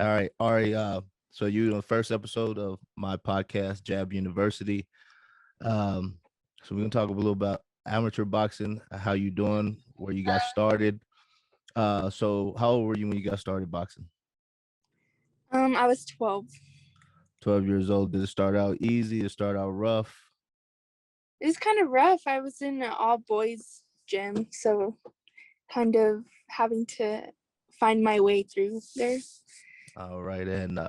All right, Ari. So you on the first episode of my podcast, Jab University. Um, so we're gonna talk a little about amateur boxing, how you doing, where you got started. So how old were you when you got started boxing? I was 12. 12 years old. Did it start out easy? Did it start out rough? It was kind of rough. I was in an all boys gym, so kind of having to find my way through there. All right, and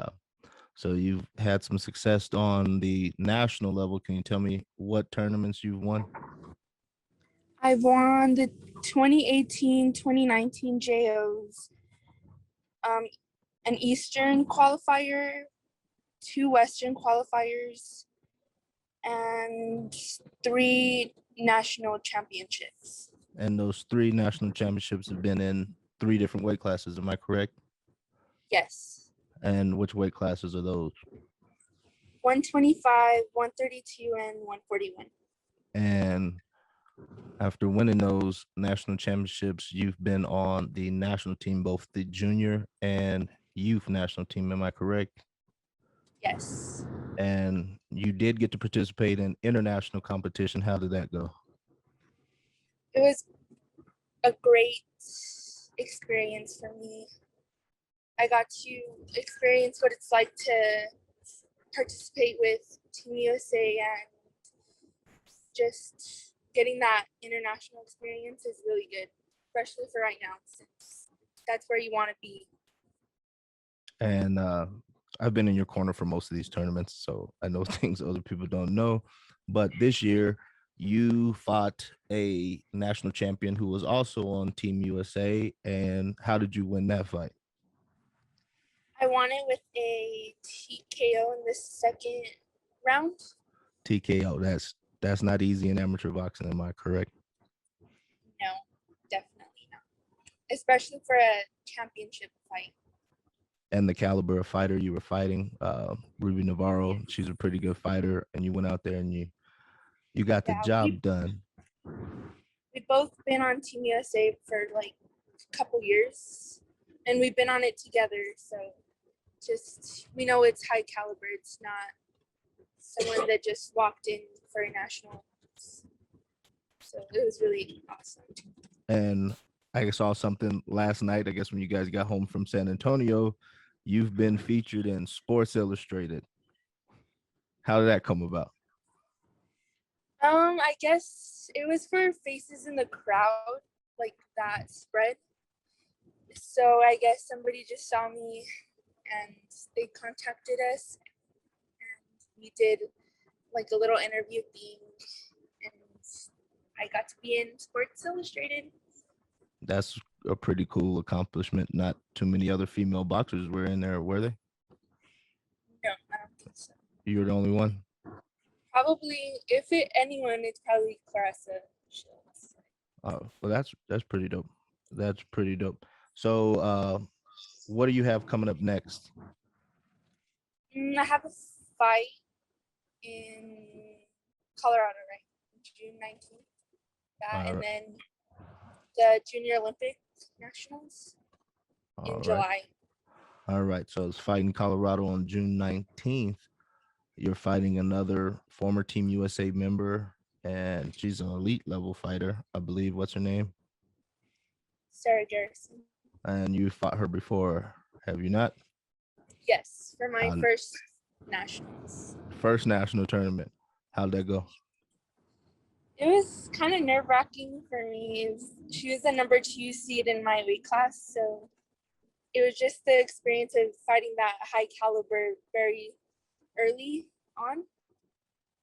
so you've had some success on the national level. Can you tell me what tournaments you've won? I won the 2018 2019 JOs, um, an Eastern qualifier, two Western qualifiers, and three national championships. And those three national championships have been in three different weight classes. Am I correct? Yes. And which weight classes are those? 125, 132, and 141. And after winning those national championships, you've been on the national team, both the junior and youth national team. Am I correct? Yes. And you did get to participate in international competition. How did that go? It was a great experience for me. I got to experience what it's like to participate with Team USA, and just getting that international experience is really good, especially for right now, since that's where you want to be. And I've been in your corner for most of these tournaments, so I know things other people don't know. But this year, you fought a national champion who was also on Team USA. And how did you win that fight? I won it with a TKO in the second round. TKO. That's not easy in amateur boxing. Am I correct? No, definitely not. Especially for a championship fight. And the caliber of fighter you were fighting, Ruby Navarro, she's a pretty good fighter, and you went out there and you got the Yeah, job done. we've both been on Team USA for like a couple years, and we've been on it together. So just we know it's high caliber. It's not someone that just walked in for a national. So it was really awesome. And I saw something last night, I guess when you guys got home from San Antonio, you've been featured in Sports Illustrated. How did that come about? I guess it was for Faces in the Crowd, like that spread. So I guess somebody just saw me and they contacted us, and we did like a little interview thing, and I got to be in Sports Illustrated. That's a pretty cool accomplishment. Not too many other female boxers were in there, were they? No, I don't think so. You were the only one? Probably, if anyone, it's probably Clarissa Shields. Oh, well, that's pretty dope. That's pretty dope. So, what do you have coming up next? I have a fight in Colorado, right? June 19th. That, and then the Junior Olympic Nationals in July. All right. So it's fighting Colorado on June 19th. You're fighting another former Team USA member, and she's an elite level fighter, I believe. What's her name? Sarah Garrison. And you fought her before, have you not? Yes, for my first nationals. First national tournament. How'd that go? It was kind of nerve-wracking for me. She was the number 2 seed in my weight class, so it was just the experience of fighting that high caliber very early on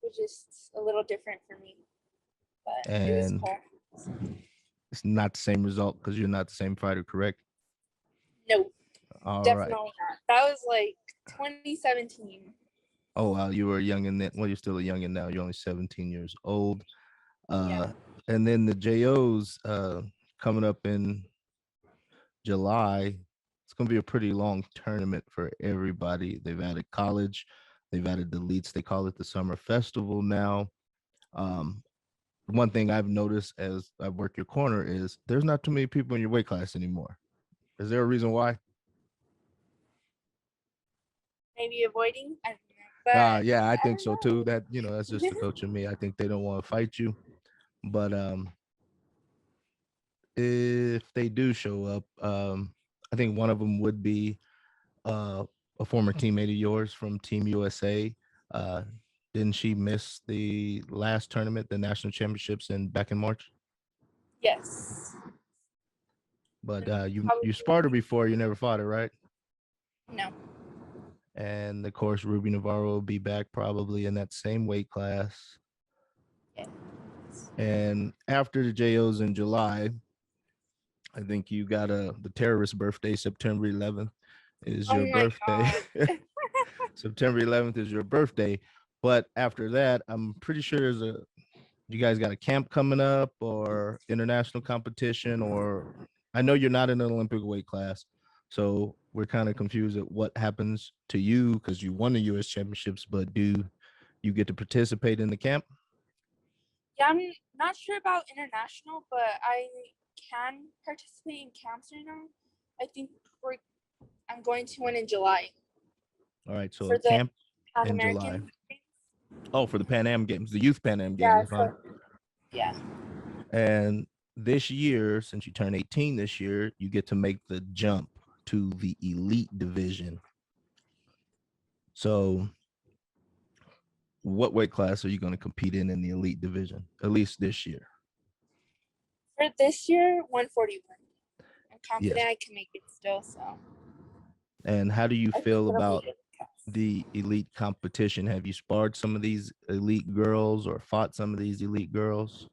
was just a little different for me. But it was cool. It's not the same result because you're not the same fighter, correct? No, definitely not. That was like 2017. Oh, wow. You were a youngin' then. Well, you're still a youngin' now. You're only 17 years old. Yeah. And then the JOs coming up in July. It's going to be a pretty long tournament for everybody. They've added college. They've added the elites. They call it the Summer Festival now. One thing I've noticed as I work your corner is there's not too many people in your weight class anymore. Is there a reason why? maybe avoiding. I don't know, but Yeah, I I think don't so too. know. That that's just the coach and me. I think they don't want to fight you, but if they do show up, I think one of them would be uh, a former teammate of yours from Team USA. Uh, didn't she miss the last tournament, the national championships, in back in March? Yes. But And you sparred her probably before. You never fought her, right? no. And of course, Ruby Navarro will be back probably in that same weight class. Yes. And after the JOs in July, I think you got the terrorist birthday, September 11th is Oh your my birthday. god. September 11th is your birthday. But after that, I'm pretty sure you guys got a camp coming up or international competition, or I know you're not in an Olympic weight class. So we're kind of confused at what happens to you because you won the US championships, but do you get to participate in the camp? Yeah, I'm not sure about international, but I can participate in camps right now. I think we're I'm going to one in July All right, so for a the camp Pan in July. American Games. Oh, for the Pan Am Games, the Youth Pan Am Games, Yeah, if I'm so yeah. and this year, since you turn 18 this year, you get to make the jump to the elite division. So, what weight class are you going to compete in the elite division, at least this year? For this year, 141. I'm Yes. confident I can make it still, so And how do you I think feel it'll be about a good class. the elite competition? Have you sparred some of these elite girls or fought some of these elite girls?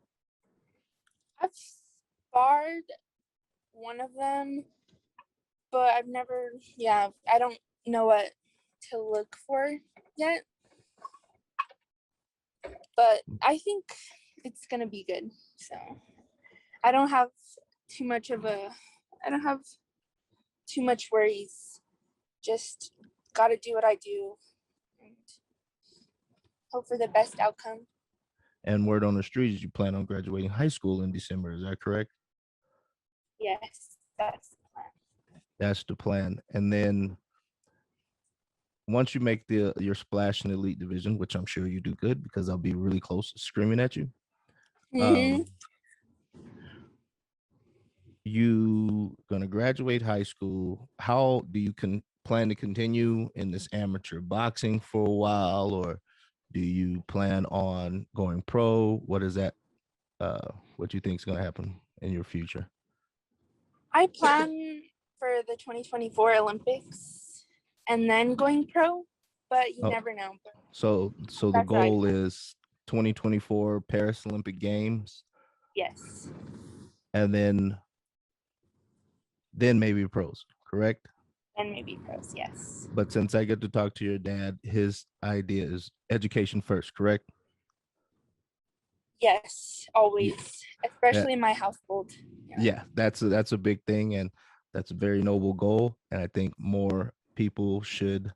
I've sparred one of them, but I've never, yeah, I don't know what to look for yet. But I think it's gonna be good. So I don't have too much of a, I don't have too much worries. Just gotta do what I do and hope for the best outcome. And word on the street is you plan on graduating high school in December. Is that correct? Yes, that's the plan. That's the plan. And then once you make your splash in the elite division, which I'm sure you do good because I'll be really close screaming at you. Mm-hmm. Um, you gonna graduate high school. How do you plan to continue in this amateur boxing for a while, or do you plan on going pro? What is that? What you think is gonna happen in your future? I plan for the 2024 Olympics and then going pro, but you Oh, never know. But so the that's what I goal plan. is 2024 Paris Olympic Games, Yes, and then maybe pros, correct? and maybe pros. Yes, But since I get to talk to your dad, his idea is education first, correct? yes, Yeah, always, that especially in my household. Yeah. yeah, that's a big thing, and that's a very noble goal. And I think more people should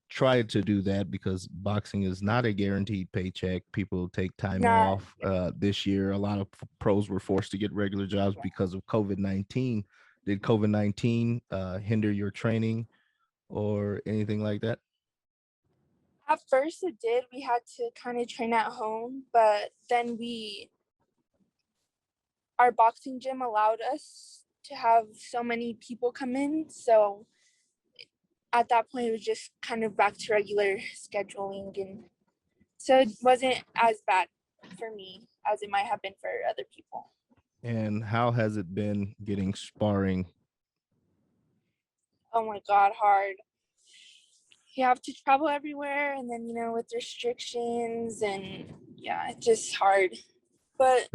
try to do that because boxing is not a guaranteed paycheck. People take time Not off. This year, a lot of pros were forced to get regular jobs yeah. because of COVID-19. Did COVID-19 hinder your training or anything like that? At first it did. We had to kind of train at home, but then our boxing gym allowed us to have so many people come in. So at that point, it was just kind of back to regular scheduling. And so it wasn't as bad for me as it might have been for other people. And how has it been getting sparring? Oh my God, hard. You have to travel everywhere, and then, with restrictions, and yeah, it's just hard. But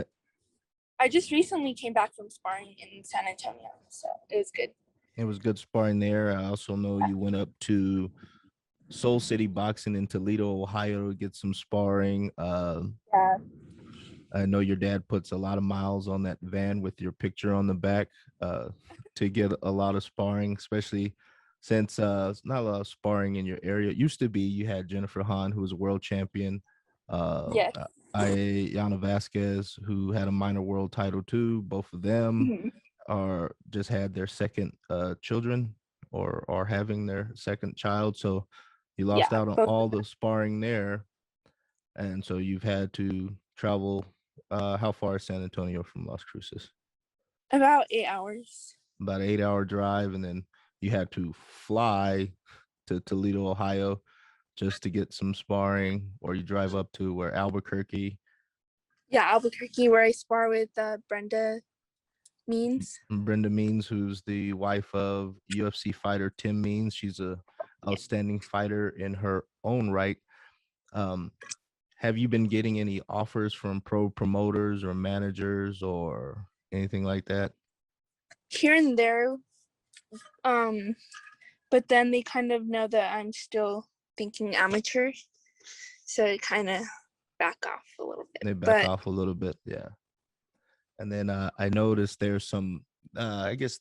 I just recently came back from sparring in San Antonio, so it was good. It was good sparring there. I also know you went up to Soul City Boxing in Toledo, Ohio to get some sparring. Yeah. I know your dad puts a lot of miles on that van with your picture on the back uh, to get a lot of sparring, especially since it's not a lot of sparring in your area. It used to be you had Jennifer Hahn, who was a world champion, uh, Yes. Yana Vasquez, who had a minor world title too. Both of them Mhm. are just had their second children. or having their second child. So you lost Yeah, out on both all the sparring there, and so you've had to travel. How far is San Antonio from Las Cruces? about 8 hours. About 8 hour drive, and then you had to fly to Toledo, Ohio, just to get some sparring, or you drive up to where Albuquerque. Yeah, Albuquerque, where I spar with Brenda Means. Brenda Means, who's the wife of UFC fighter Tim Means. She's a outstanding fighter in her own right. Um, have you been getting any offers from pro promoters or managers or anything like that? Here and there, um, but then they kind of know that I'm still thinking amateur, so they kind of back off a little bit. They back But off a little bit, yeah. And then I noticed there's some, I guess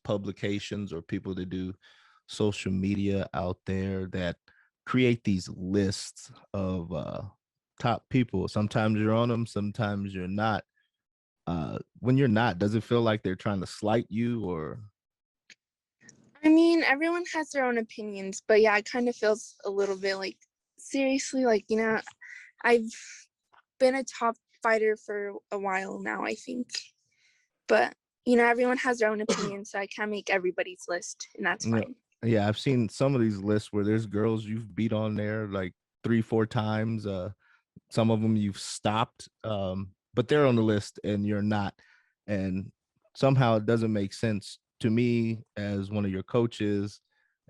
publications or people that do social media out there that create these lists of top people. Sometimes you're on them, sometimes you're not. When you're not, does it feel like they're trying to slight you or? I mean, everyone has their own opinions, but yeah, it kind of feels a little bit like, seriously, like, I've been a top fighter for a while now, I think. But, everyone has their own opinion, so I can't make everybody's list, and that's Yeah, fine. yeah, I've seen some of these lists where there's girls you've beat on there like 3 4 times. Some of them you've stopped, but they're on the list and you're not. And somehow it doesn't make sense to me as one of your coaches.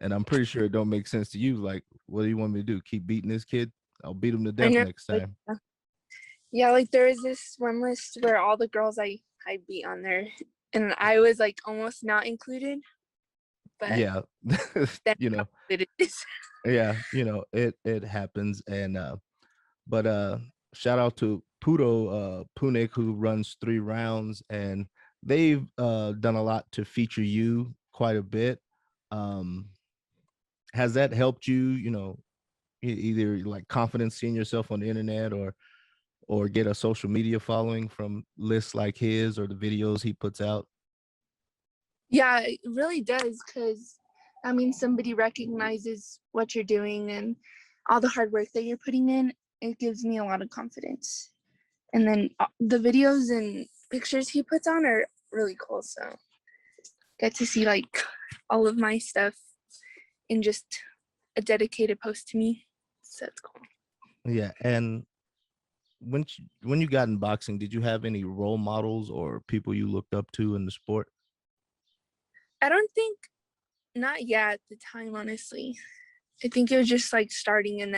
And I'm pretty sure it don't make sense to you. Like, what do you want me to do? Keep beating this kid? I'll beat him to I death know, next like, time. yeah, like there is this one list where all the girls I beat on there, and I was like almost not included, but Yeah. then you know, it is. yeah, it happens. And but shout out to Pudo Punik, who runs 3 rounds, and they've done a lot to feature you quite a bit. Um, has that helped you, either like confidence seeing yourself on the internet or get a social media following from lists like his or the videos he puts out? Yeah, it really does, because I mean, somebody recognizes what you're doing and all the hard work that you're putting in. It gives me a lot of confidence. And then the videos and pictures he puts on are really cool. So get to see like all of my stuff in just a dedicated post to me. So it's cool. Yeah, and when you got in boxing, did you have any role models or people you looked up to in the sport? I don't think, not yet at the time, honestly. I think it was just like starting, and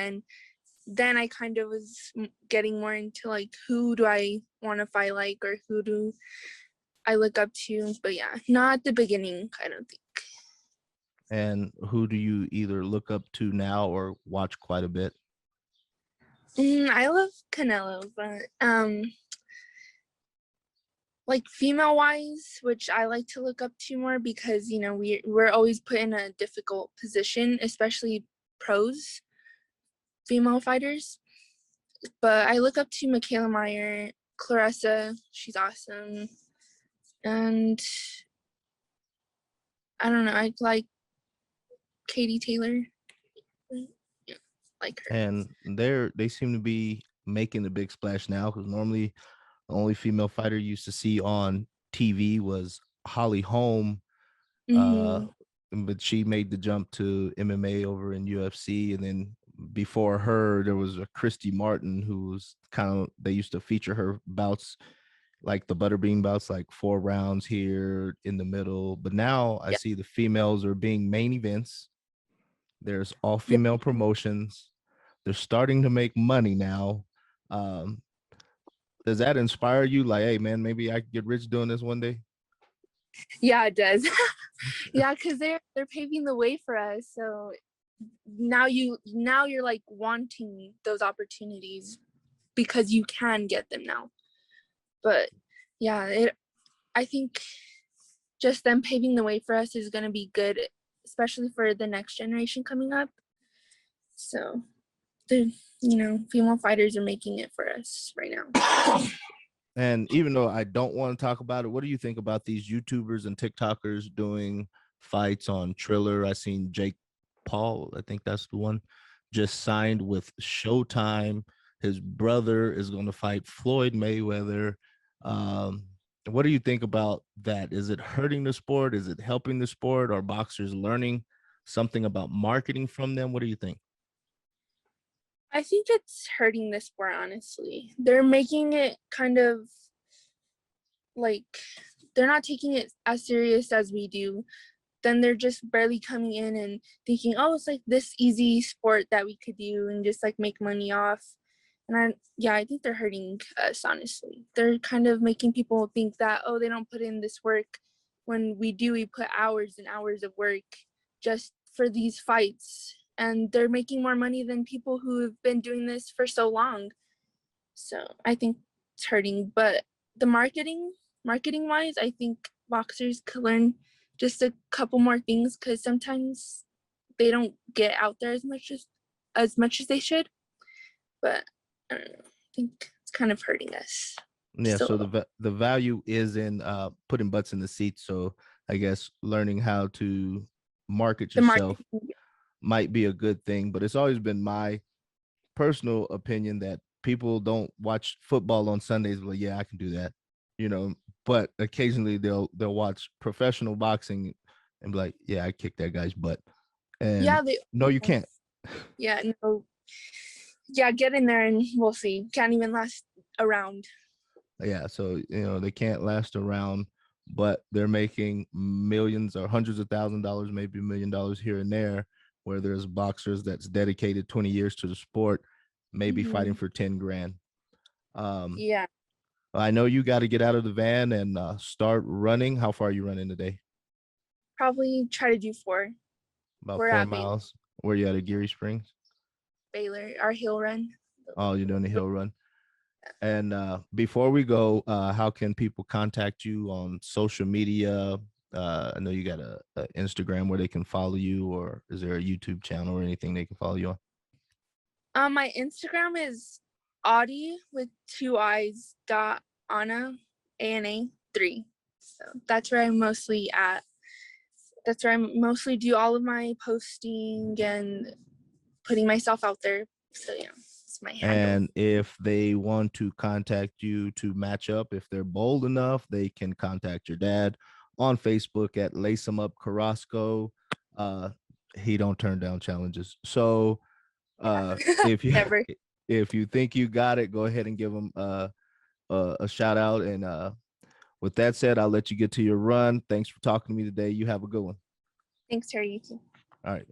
then I kind of was getting more into like, who do I want to fight like, or who do I look up to. But yeah, not at the beginning, I don't think. And who do you either look up to now or watch quite a bit? I love Canelo, but like female wise, which I like to look up to more, because we're always put in a difficult position, especially pros, female fighters. But I look up to Michaela Meyer, Clarissa, she's awesome. And I don't know, I like Katie Taylor. Yeah, like her. And they seem to be making the big splash now, because normally the only female fighter you used to see on TV was Holly Holm, uh, Mm-hmm. but she made the jump to MMA over in UFC, and then before her there was a Christy Martin, who was kind of, they used to feature her bouts like the butterbean bouts, like 4 rounds here in the middle. But now I Yeah. see the females are being main events. There's all Yeah. female promotions. They're starting to make money now. Um, does that inspire you? Like, hey man, maybe I could get rich doing this one day. Yeah, it does. Yeah, because they're paving the way for us. So now you're like wanting those opportunities because you can get them now. But yeah, I think just them paving the way for us is going to be good, especially for the next generation coming up. So the female fighters are making it for us right now. And even though I don't want to talk about it, what do you think about these YouTubers and TikTokers doing fights on Triller. I seen Jake Paul, I think that's the one, just signed with Showtime. His brother is going to fight Floyd Mayweather. Um, what do you think about that? Is it hurting the sport? Is it helping the sport? Are boxers learning something about marketing from them? What do you think? I think it's hurting the sport, honestly. They're making it kind of like they're not taking it as serious as we do. Then they're just barely coming in and thinking, oh, it's like this easy sport that we could do and just like make money off. And I think they're hurting us, honestly. They're kind of making people think that, oh, they don't put in this work when we do. We put hours and hours of work just for these fights. And they're making more money than people who have been doing this for so long. So I think it's hurting. But the marketing wise, I think boxers could learn just a couple more things because sometimes they don't get out there as much as they should. But I don't know. I think it's kind of hurting us. Yeah, Still, so the value is in putting butts in the seats. So I guess learning how to market the yourself marketing. might be a good thing, but it's always been my personal opinion that people don't watch football on Sundays. But yeah, I can do that, you know. But occasionally they'll watch professional boxing and be like, yeah, I kicked that guy's butt. And Yeah, they. no, you can't. Yeah, no. Yeah, get in there and we'll see. Can't even last around. Yeah, so they can't last around, but they're making millions or hundreds of $1,000s, maybe $1 million here and there, where there's boxers that's dedicated 20 years to the sport, maybe fighting for 10 grand. Um, Yeah, I know you got to get out of the van and start running. How far are you running today? probably try to do 4. About We're four at Baylor, miles. Where you at Geary Springs? our hill run. Oh, you're doing the hill run. And before we go, how can people contact you on social media? I know you got a Instagram where they can follow you, or is there a YouTube channel or anything they can follow you on? My Instagram is Audie with 2 I's dot Anna ANA 3. So that's where I'm mostly at. That's where I mostly do all of my posting and putting myself out there. So yeah, it's my handle. And if they want to contact you to match up, if they're bold enough, they can contact your dad on Facebook at Lace 'em Up Carrasco. Uh, he don't turn down challenges. So if you Never. if you think you got it, go ahead and give him a shout out. And with that said, I'll let you get to your run. Thanks for talking to me today. You have a good one. Thanks, Terry. You too. All right.